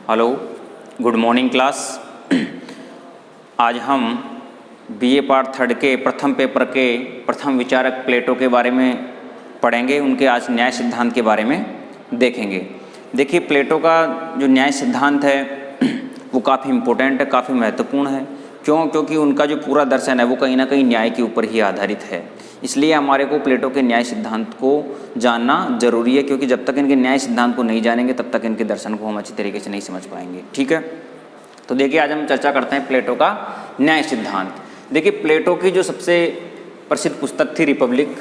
Hello, good morning class. आज हम BA part third के प्रथम पेपर के प्रथम विचारक प्लेटो के बारे में पढ़ेंगे। उनके आज न्याय सिद्धांत के बारे में देखेंगे। देखिए, प्लेटो का जो न्याय सिद्धांत है वो काफ़ी इम्पोर्टेंट है, काफ़ी महत्वपूर्ण है। क्यों? क्योंकि उनका जो पूरा दर्शन है वो कहीं ना कहीं न्याय के ऊपर ही आधारित है। इसलिए हमारे को प्लेटो के न्याय सिद्धांत को जानना जरूरी है, क्योंकि जब तक इनके न्याय सिद्धांत को नहीं जानेंगे तब तक इनके दर्शन को हम अच्छी तरीके से नहीं समझ पाएंगे। ठीक है, तो देखिए आज हम चर्चा करते हैं प्लेटो का न्याय सिद्धांत। देखिए, प्लेटो की जो सबसे प्रसिद्ध पुस्तक थी रिपब्लिक,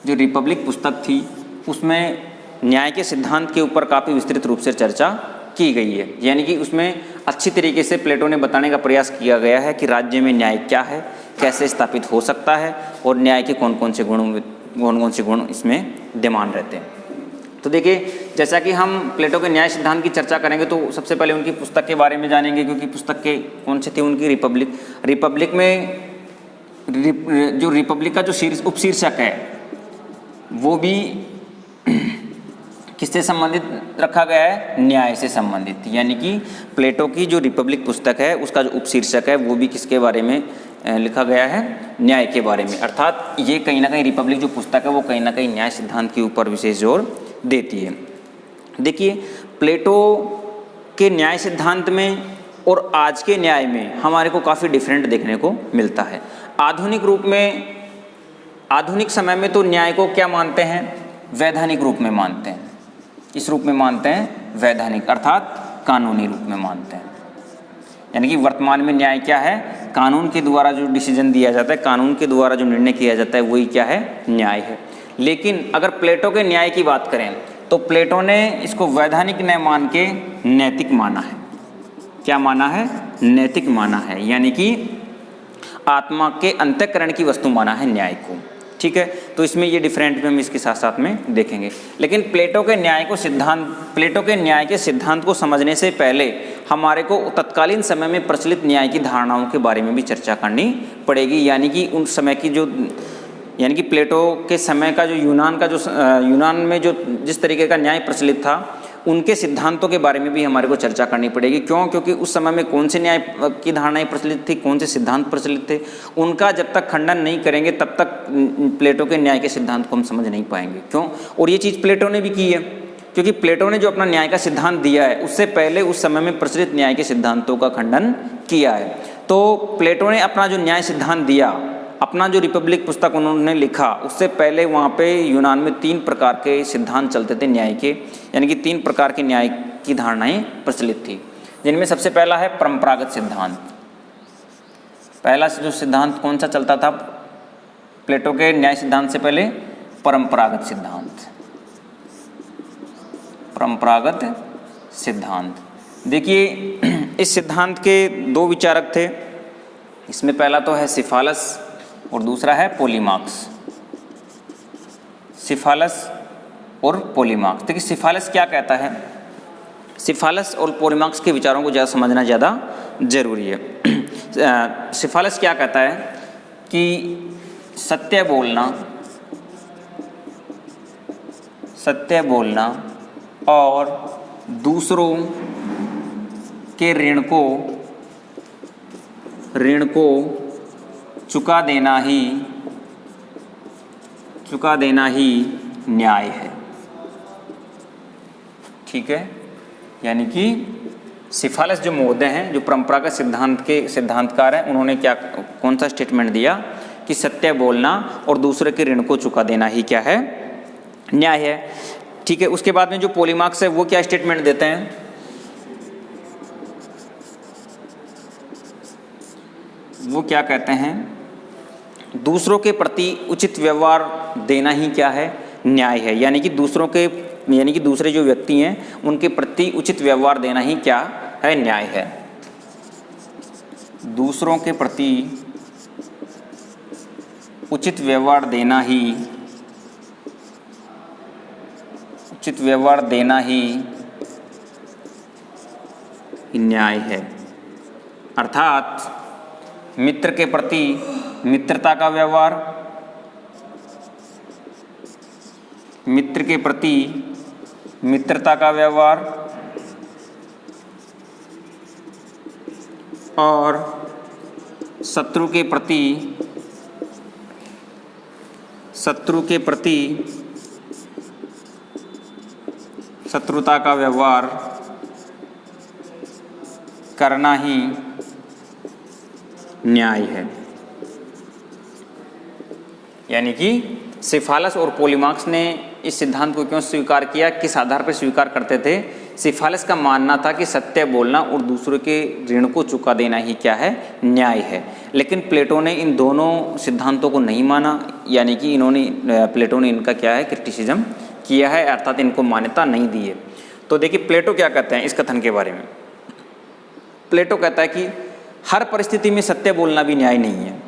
जो रिपब्लिक पुस्तक थी उसमें न्याय के सिद्धांत के ऊपर काफ़ी विस्तृत रूप से चर्चा की गई है। यानी कि उसमें अच्छी तरीके से प्लेटो ने बताने का प्रयास किया गया है कि राज्य में न्याय क्या है, कैसे स्थापित हो सकता है और न्याय के कौन कौन से गुण इसमें विद्यमान रहते हैं। तो देखिए, जैसा कि हम प्लेटो के न्याय सिद्धांत की चर्चा करेंगे तो सबसे पहले उनकी पुस्तक के बारे में जानेंगे, क्योंकि पुस्तक के कौन से थे उनकी रिपब्लिक में जो रिपब्लिक का जो उपशीर्षक है वो भी किससे संबंधित रखा गया है? न्याय से संबंधित। यानी कि प्लेटो की जो रिपब्लिक पुस्तक है उसका जो उपशीर्षक है वो भी किसके बारे में लिखा गया है? न्याय के बारे में। अर्थात ये कहीं ना कहीं रिपब्लिक जो पुस्तक है वो कहीं ना कहीं न्याय सिद्धांत के ऊपर विशेष जोर देती है। देखिए, प्लेटो के न्याय सिद्धांत में और आज के न्याय में हमारे को काफ़ी डिफरेंट देखने को मिलता है। आधुनिक समय में तो न्याय को क्या मानते हैं? वैधानिक रूप में मानते हैं। किस रूप में मानते हैं? वैधानिक, अर्थात कानूनी रूप में मानते हैं। यानी कि वर्तमान में न्याय क्या है? कानून के द्वारा जो डिसीजन दिया जाता है, कानून के द्वारा जो निर्णय किया जाता है वही क्या है? न्याय है। लेकिन अगर प्लेटो के न्याय की बात करें तो प्लेटो ने इसको वैधानिक न मान के नैतिक माना है। क्या माना है? नैतिक माना है। यानी कि आत्मा के अंतःकरण की वस्तु माना है न्याय को। ठीक है, तो इसमें ये डिफरेंट में हम इसके साथ साथ में देखेंगे। लेकिन प्लेटो के न्याय के सिद्धांत को समझने से पहले हमारे को तत्कालीन समय में प्रचलित न्याय की धारणाओं के बारे में भी चर्चा करनी पड़ेगी। यानी कि उन समय की यानी कि प्लेटो के समय का जो यूनान में जो जिस तरीके का न्याय प्रचलित था उनके सिद्धांतों के बारे में भी हमारे को चर्चा करनी पड़ेगी। क्यों? क्योंकि उस समय में कौन से न्याय की धारणाएं प्रचलित थी, कौन से सिद्धांत प्रचलित थे, उनका जब तक खंडन नहीं करेंगे तब तक प्लेटो के न्याय के सिद्धांत को हम समझ नहीं पाएंगे। क्यों? और ये चीज़ प्लेटो ने भी की है, क्योंकि प्लेटो ने जो अपना न्याय का सिद्धांत दिया है उससे पहले उस समय में प्रचलित न्याय के सिद्धांतों का खंडन किया है। तो प्लेटो ने अपना जो न्याय सिद्धांत दिया, अपना जो रिपब्लिक पुस्तक उन्होंने लिखा, उससे पहले वहाँ पे यूनान में 3 प्रकार के सिद्धांत चलते थे न्याय के। यानी कि 3 प्रकार के न्याय की धारणाएं प्रचलित थी, जिनमें सबसे पहला है परंपरागत सिद्धांत। पहला जो सिद्धांत कौन सा चलता था प्लेटो के न्याय सिद्धांत से पहले? परंपरागत सिद्धांत। परंपरागत सिद्धांत। देखिए, इस सिद्धांत के 2 विचारक थे। इसमें पहला तो है सिफालस और दूसरा है पोलीमार्क्स। सिफालस और पोलीमार्क्स। देखिए, सिफालस क्या कहता है? सिफालस और पोलीमार्क्स के विचारों को ज़्यादा समझना ज़्यादा जरूरी है। सिफालस क्या कहता है कि सत्य बोलना और दूसरों के ऋण को चुका देना ही न्याय है। ठीक है, यानी कि सिफालस जो महोदय हैं, जो परंपरागत सिद्धांत के सिद्धांतकार हैं, उन्होंने कौन सा स्टेटमेंट दिया कि सत्य बोलना और दूसरे के ऋण को चुका देना ही क्या है? न्याय है। ठीक है, उसके बाद में जो पोलीमार्क्स है वो क्या स्टेटमेंट देते हैं? वो क्या कहते हैं? दूसरों के प्रति उचित व्यवहार देना ही क्या है? न्याय है। यानी कि दूसरे जो व्यक्ति हैं उनके प्रति उचित व्यवहार देना ही क्या है? न्याय है। दूसरों के प्रति उचित व्यवहार देना ही न्याय है। अर्थात मित्र के प्रति मित्रता का व्यवहार, मित्र के प्रति मित्रता का व्यवहार और शत्रु के प्रति शत्रुता का व्यवहार करना ही न्याय है। यानी कि सिफालस और पॉलीमार्क्स ने इस सिद्धांत को क्यों स्वीकार किया, किस आधार पर स्वीकार करते थे? सिफालस का मानना था कि सत्य बोलना और दूसरों के ऋण को चुका देना ही क्या है, न्याय है। लेकिन प्लेटो ने इन दोनों सिद्धांतों को नहीं माना, यानी कि प्लेटो ने इनका क्या है, क्रिटिसिज्म किया है, अर्थात इनको मान्यता नहीं दी है। तो देखिए प्लेटो क्या कहते हैं इस कथन के बारे में। प्लेटो कहता है कि हर परिस्थिति में सत्य बोलना भी न्याय नहीं है।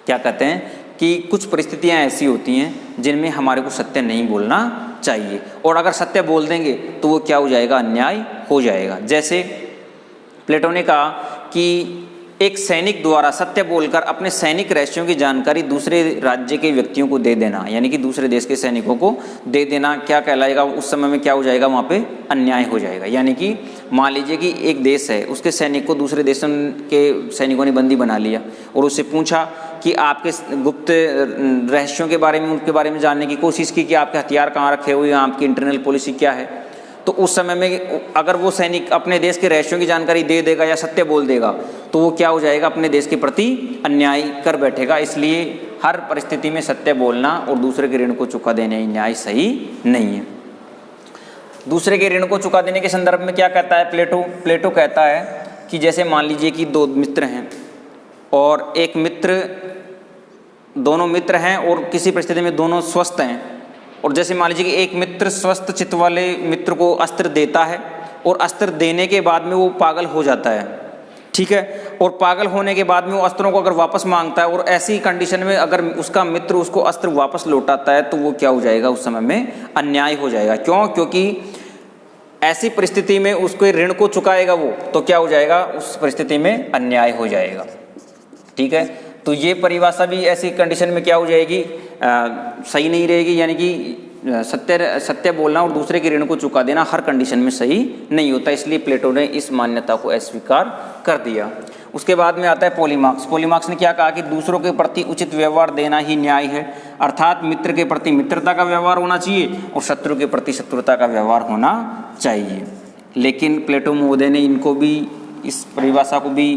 क्या कहते हैं कि कुछ परिस्थितियां ऐसी होती हैं जिनमें हमारे को सत्य नहीं बोलना चाहिए, और अगर सत्य बोल देंगे तो वो क्या हो जाएगा, अन्याय हो जाएगा। जैसे प्लेटो ने कहा कि एक सैनिक द्वारा सत्य बोलकर अपने सैनिक रहस्यों की जानकारी दूसरे राज्य के व्यक्तियों को दे देना, यानी कि दूसरे देश के सैनिकों को दे देना, क्या कहलाएगा, उस समय में क्या हो जाएगा, वहाँ पे अन्याय हो जाएगा। यानी कि मान लीजिए कि एक देश है, उसके सैनिक को दूसरे देशों के सैनिकों ने बंदी बना लिया और उससे पूछा कि आपके गुप्त रहस्यों के बारे में, उनके बारे में जानने की कोशिश की कि आपके हथियार कहाँ रखे हुए हैं, आपकी इंटरनल पॉलिसी क्या है। तो उस समय में अगर वो सैनिक अपने देश के रहस्यों की जानकारी दे देगा या सत्य बोल देगा तो वो क्या हो जाएगा, अपने देश के प्रति अन्याय कर बैठेगा। इसलिए हर परिस्थिति में सत्य बोलना और दूसरे के ऋण को चुका देने न्याय सही नहीं है। दूसरे के ऋण को चुका देने के संदर्भ में क्या कहता है प्लेटो कहता है कि जैसे मान लीजिए कि दो मित्र हैं और दोनों मित्र हैं और किसी परिस्थिति में दोनों स्वस्थ हैं, और जैसे मान लीजिए कि एक मित्र स्वस्थ चित्त वाले मित्र को अस्त्र देता है और अस्त्र देने के बाद में वो पागल हो जाता है, ठीक है, और पागल होने के बाद में वो अस्त्रों को अगर वापस मांगता है और ऐसी कंडीशन में अगर उसका मित्र उसको अस्त्र वापस लौटाता है तो वो क्या हो जाएगा, उस समय में अन्याय हो जाएगा। क्यों? क्योंकि ऐसी परिस्थिति में उसके ऋण को चुकाएगा वो, तो क्या हो जाएगा, उस परिस्थिति में अन्याय हो जाएगा। ठीक है, तो ये परिभाषा भी ऐसी कंडीशन में क्या हो जाएगी, सही नहीं रहेगी। यानी कि सत्य बोलना और दूसरे के ऋण को चुका देना हर कंडीशन में सही नहीं होता, इसलिए प्लेटो ने इस मान्यता को अस्वीकार कर दिया। उसके बाद में आता है पॉलीमार्क्स ने क्या कहा कि दूसरों के प्रति उचित व्यवहार देना ही न्याय है, अर्थात मित्र के प्रति मित्रता का व्यवहार होना चाहिए और शत्रु के प्रति शत्रुता का व्यवहार होना चाहिए। लेकिन प्लेटो महोदय ने इनको भी, इस परिभाषा को भी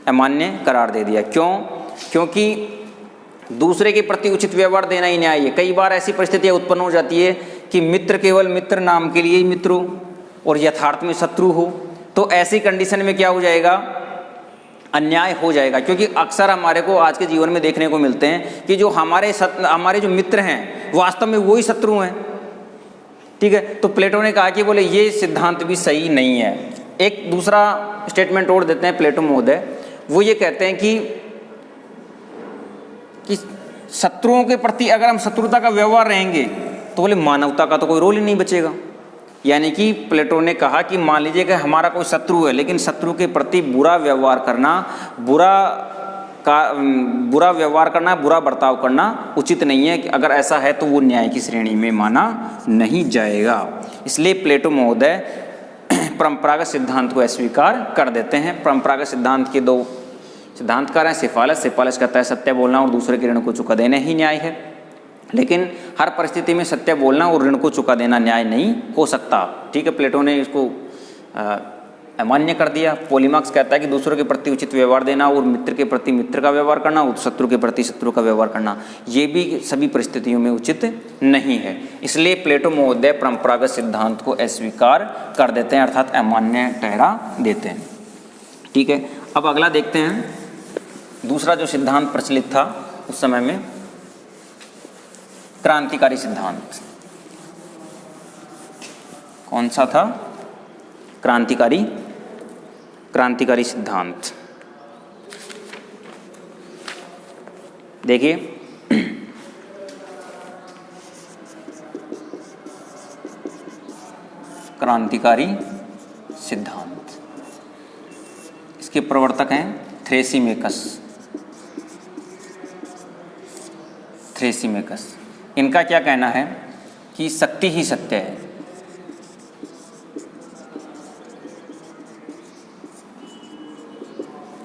अमान्य करार दे दिया। क्यों? क्योंकि दूसरे के प्रति उचित व्यवहार देना ही न्याय है। कई बार ऐसी परिस्थितियां उत्पन्न हो जाती है कि मित्र केवल मित्र नाम के लिए ही मित्र हो और यथार्थ में शत्रु हो, तो ऐसी कंडीशन में क्या हो जाएगा, अन्याय हो जाएगा। क्योंकि अक्सर हमारे को आज के जीवन में देखने को मिलते हैं कि जो हमारे जो मित्र हैं वास्तव में वही शत्रु हैं। ठीक है, तो प्लेटो ने कहा कि बोले ये सिद्धांत भी सही नहीं है। एक दूसरा स्टेटमेंट और देते हैं प्लेटो महोदय, वो ये कहते हैं कि शत्रुओं के प्रति अगर हम शत्रुता का व्यवहार रहेंगे तो बोले मानवता का तो कोई रोल ही नहीं बचेगा। यानी कि प्लेटो ने कहा कि मान लीजिए कि हमारा कोई शत्रु है, लेकिन शत्रु के प्रति बुरा व्यवहार करना, बुरा बर्ताव करना उचित नहीं है। अगर ऐसा है तो वो न्याय की श्रेणी में माना नहीं जाएगा। इसलिए प्लेटो महोदय परंपरागत सिद्धांत को अस्वीकार कर देते हैं। परंपरागत सिद्धांत के दो सिद्धांतकार हैं सिफालस कहता है सत्य बोलना और दूसरे के ऋण को चुका देना ही न्याय है, लेकिन हर परिस्थिति में सत्य बोलना और ऋण को चुका देना न्याय नहीं हो सकता। ठीक है, प्लेटो ने इसको अमान्य कर दिया। पॉलीमार्क्स कहता है कि दूसरों के प्रति उचित व्यवहार देना और मित्र के प्रति मित्र का व्यवहार करना और शत्रु के प्रति शत्रु का व्यवहार करना, ये भी सभी परिस्थितियों में उचित नहीं है। इसलिए प्लेटो महोदय परंपरागत सिद्धांत को अस्वीकार कर देते हैं, अर्थात अमान्य ठहरा देते हैं। ठीक है, अब अगला देखते हैं। दूसरा जो सिद्धांत प्रचलित था उस समय में, क्रांतिकारी सिद्धांत। कौन सा था? क्रांतिकारी सिद्धांत। देखिए, क्रांतिकारी सिद्धांत, इसके प्रवर्तक हैं थ्रेसिमेकस। इनका क्या कहना है कि शक्ति ही सत्य है।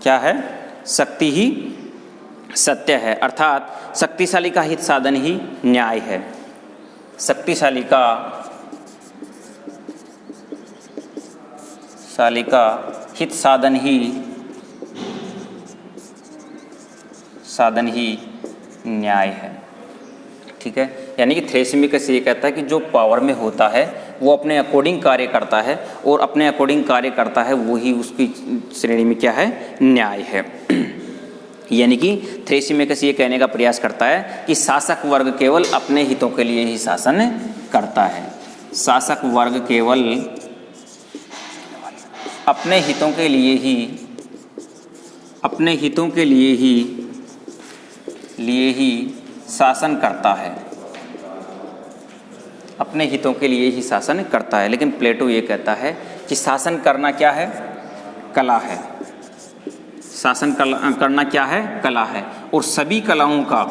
क्या है? शक्ति ही सत्य है, अर्थात शक्तिशाली का हित साधन ही न्याय है। शक्तिशाली का हित साधन ही न्याय है। ठीक है, यानी कि थ्रेसिमिकस ये कहता है कि जो पावर में होता है वो अपने अकॉर्डिंग कार्य करता है, और अपने अकॉर्डिंग कार्य करता है वही उसकी श्रेणी में क्या है? न्याय है। यानी कि थ्रेसिमिकस ये कहने का प्रयास करता है कि शासक वर्ग केवल अपने हितों के लिए ही शासन करता है। शासक वर्ग केवल अपने हितों के लिए ही शासन करता है, अपने हितों के लिए ही शासन करता है। लेकिन प्लेटो ये कहता है कि शासन करना क्या है? कला है। शासन करना क्या है? कला है। और सभी कलाओं का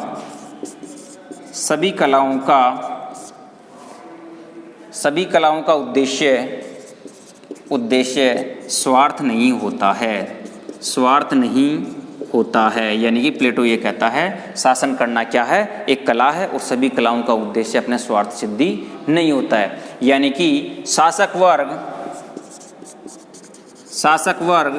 उद्देश्य स्वार्थ नहीं होता है। यानी कि प्लेटो ये कहता है शासन करना क्या है? एक कला है, और सभी कलाओं का उद्देश्य अपने स्वार्थ सिद्धि नहीं होता है। यानी कि शासक वर्ग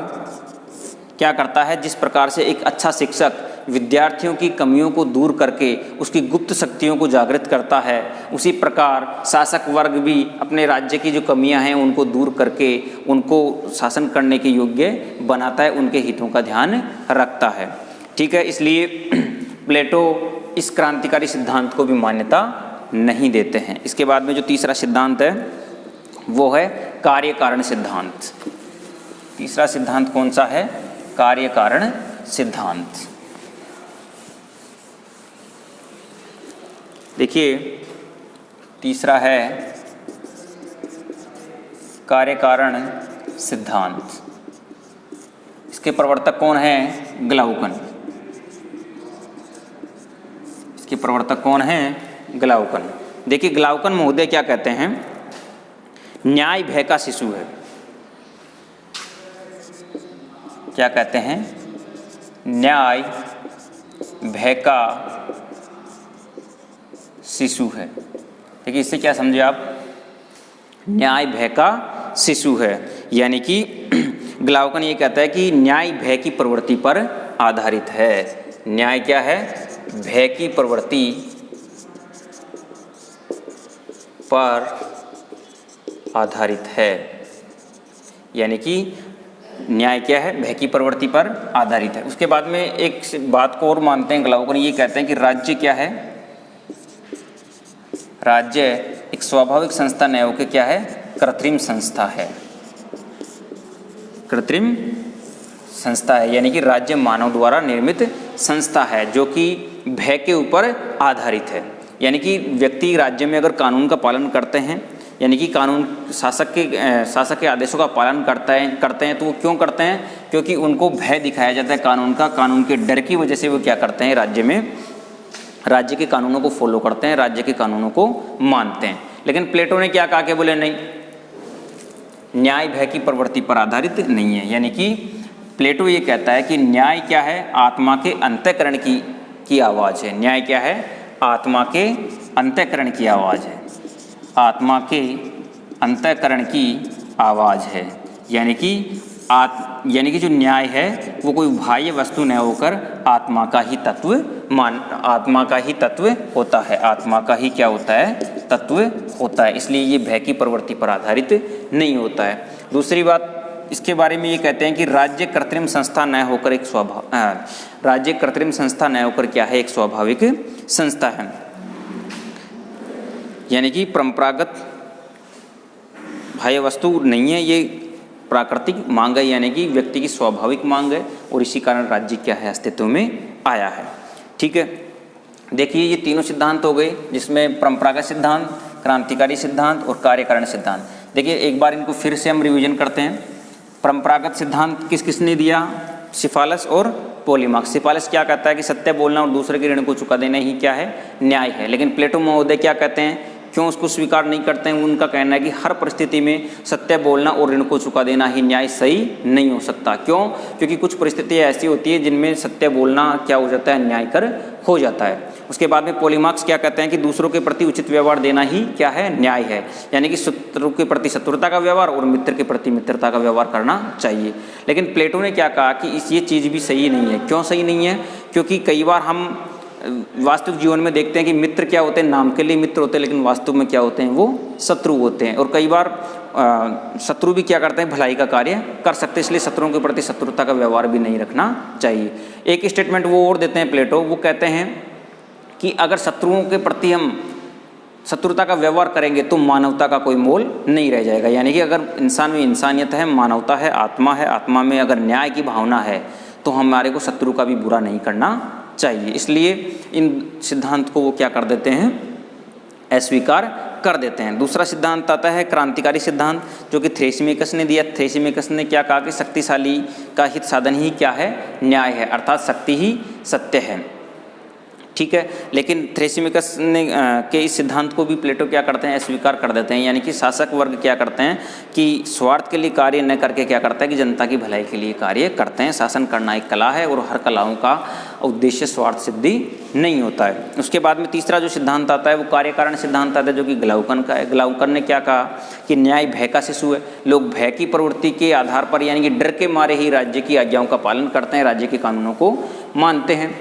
क्या करता है? जिस प्रकार से एक अच्छा शिक्षक विद्यार्थियों की कमियों को दूर करके उसकी गुप्त शक्तियों को जागृत करता है, उसी प्रकार शासक वर्ग भी अपने राज्य की जो कमियां हैं उनको दूर करके उनको शासन करने के योग्य बनाता है, उनके हितों का ध्यान रखता है। ठीक है, इसलिए प्लेटो इस क्रांतिकारी सिद्धांत को भी मान्यता नहीं देते हैं। इसके बाद में जो तीसरा सिद्धांत है वो है कार्य कारण सिद्धांत। तीसरा सिद्धांत कौन सा है? कार्य कारण सिद्धांत। देखिए, तीसरा है कार्य कारण सिद्धांत। इसके प्रवर्तक कौन हैं? ग्लाउकन। इसके प्रवर्तक कौन हैं? ग्लाउकन। देखिए, ग्लाउकन महोदय क्या कहते हैं? न्याय भय का शिशु है। क्या कहते हैं? न्याय भय का शिशु है। देखिए, इससे क्या समझे आप? न्याय भय का शिशु है, यानी कि ग्लाउकन ये कहता है कि न्याय भय की प्रवृत्ति पर आधारित है। न्याय क्या है? भय की प्रवृत्ति पर आधारित है। यानी कि न्याय क्या है? भय की प्रवृत्ति पर आधारित है। उसके बाद में एक बात को और मानते हैं ग्लाउकन, ये कहते हैं कि राज्य क्या है? राज्य एक स्वाभाविक संस्था न होकर क्या है? कृत्रिम संस्था है। कृत्रिम संस्था है, यानी कि राज्य मानव द्वारा निर्मित संस्था है जो कि भय के ऊपर आधारित है। यानी कि व्यक्ति राज्य में अगर कानून का पालन करते हैं, यानी कि कानून शासक के आदेशों का पालन करते हैं तो वो क्यों करते हैं? क्योंकि उनको भय दिखाया जाता है कानून का। कानून के डर की वजह से वो क्या करते हैं? राज्य में राज्य के कानूनों को फॉलो करते हैं, राज्य के कानूनों को मानते हैं। लेकिन प्लेटो ने क्या कहा कि बोले नहीं, न्याय भय की प्रवृत्ति पर आधारित नहीं है। यानी कि प्लेटो ये कहता है कि न्याय क्या है? आत्मा के अंतःकरण की आवाज़ है। न्याय क्या है? आत्मा के अंतःकरण की आवाज़ है। आत्मा के अंतःकरण की आवाज़ है। यानी कि जो न्याय है वो कोई बाह्य वस्तु न होकर आत्मा का ही तत्व होता है। आत्मा का ही क्या होता है? तत्व होता है। इसलिए ये भय की प्रवृत्ति पर आधारित नहीं होता है। दूसरी बात इसके बारे में ये कहते हैं कि राज्य कृत्रिम संस्था न होकर क्या है? एक स्वाभाविक संस्था है। यानी कि परंपरागत बाह्य वस्तु नहीं है, ये प्राकृतिक मांग है, यानी कि व्यक्ति की स्वाभाविक मांग है, और इसी कारण राज्य क्या है? अस्तित्व में आया है। ठीक है, देखिए ये तीनों सिद्धांत हो गए, जिसमें परंपरागत सिद्धांत, क्रांतिकारी सिद्धांत और कार्यकारण सिद्धांत। देखिए एक बार इनको फिर से हम रिवीजन करते हैं। परंपरागत सिद्धांत किसने दिया? सिफालस और पॉलीमार्क्स। सिफालस क्या कहता है कि सत्य बोलना और दूसरे के ऋण को चुका देना ही क्या है? न्याय है। लेकिन प्लेटो महोदय क्या कहते हैं क्यों उसको स्वीकार नहीं करते हैं? उनका कहना है कि हर परिस्थिति में सत्य बोलना और ऋण को चुका देना ही न्याय सही नहीं हो सकता। क्यों? क्योंकि कुछ परिस्थितियाँ ऐसी होती है जिनमें सत्य बोलना क्या हो जाता है, न्यायकर हो जाता है। उसके बाद में पॉलीमार्क्स क्या कहते हैं कि दूसरों के प्रति उचित व्यवहार देना ही क्या है, न्याय है। यानी कि शत्रु के प्रति शत्रुता का व्यवहार और मित्र के प्रति मित्रता का व्यवहार करना चाहिए। लेकिन प्लेटो ने क्या कहा कि ये चीज़ भी सही नहीं है। क्यों सही नहीं है? क्योंकि कई बार हम वास्तविक जीवन में देखते हैं कि मित्र क्या होते हैं, नाम के लिए मित्र होते हैं, लेकिन वास्तव में क्या होते हैं, वो शत्रु होते हैं। और कई बार शत्रु भी क्या करते हैं, भलाई का कार्य कर सकते हैं, इसलिए शत्रुओं के प्रति शत्रुता का व्यवहार भी नहीं रखना चाहिए। एक स्टेटमेंट वो और देते हैं प्लेटो, वो कहते हैं कि अगर शत्रुओं के प्रति हम शत्रुता का व्यवहार करेंगे तो मानवता का कोई मोल नहीं रह जाएगा। यानी कि अगर इंसान में इंसानियत है, मानवता है, आत्मा में अगर न्याय की भावना है तो हमारे को शत्रु का भी बुरा नहीं करना चाहिए। इसलिए इन सिद्धांत को वो क्या कर देते हैं, अस्वीकार कर देते हैं। दूसरा सिद्धांत आता है क्रांतिकारी सिद्धांत, जो कि थ्रेसिमिकस ने दिया। थ्रेसिमिकस ने क्या कहा कि शक्तिशाली का हित साधन ही क्या है, न्याय है, अर्थात शक्ति ही सत्य है। ठीक है, लेकिन थ्रेसिमिकस ने के इस सिद्धांत को भी प्लेटो क्या करते हैं, अस्वीकार कर देते हैं। यानी कि शासक वर्ग क्या करते हैं कि स्वार्थ के लिए कार्य न करके क्या करता है कि जनता की भलाई के लिए कार्य करते हैं। शासन करना एक कला है और हर कलाओं का उद्देश्य स्वार्थ सिद्धि नहीं होता है। उसके बाद में तीसरा जो सिद्धांत आता है वो कार्यकारण सिद्धांत आता है, जो कि ग्लाउकन का है। ग्लाउकन ने क्या कहा कि न्याय भय का शिशु है। लोग भय की प्रवृत्ति के आधार पर यानी कि डर के मारे ही राज्य की आज्ञाओं का पालन करते हैं, राज्य के कानूनों को मानते हैं।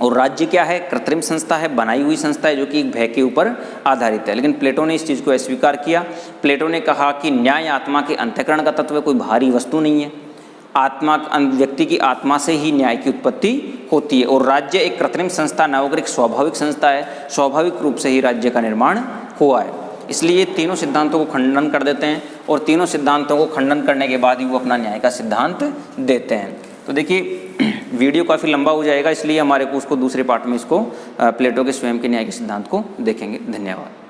और राज्य क्या है, कृत्रिम संस्था है, बनाई हुई संस्था है, जो कि एक भय के ऊपर आधारित है। लेकिन प्लेटो ने इस चीज़ को अस्वीकार किया। प्लेटो ने कहा कि न्याय आत्मा के अंतःकरण का तत्व है, कोई बाहरी वस्तु नहीं है। आत्मा, व्यक्ति की आत्मा से ही न्याय की उत्पत्ति होती है और राज्य एक कृत्रिम संस्था न होकर एक स्वाभाविक संस्था है। स्वाभाविक रूप से ही राज्य का निर्माण हुआ है। इसलिए तीनों सिद्धांतों को खंडन कर देते हैं और तीनों सिद्धांतों को खंडन करने के बाद ही वो अपना न्याय का सिद्धांत देते हैं। तो देखिए वीडियो काफ़ी लंबा हो जाएगा, इसलिए हमारे को उसको दूसरे पार्ट में इसको प्लेटो के स्वयं के न्याय के सिद्धांत को देखेंगे। धन्यवाद।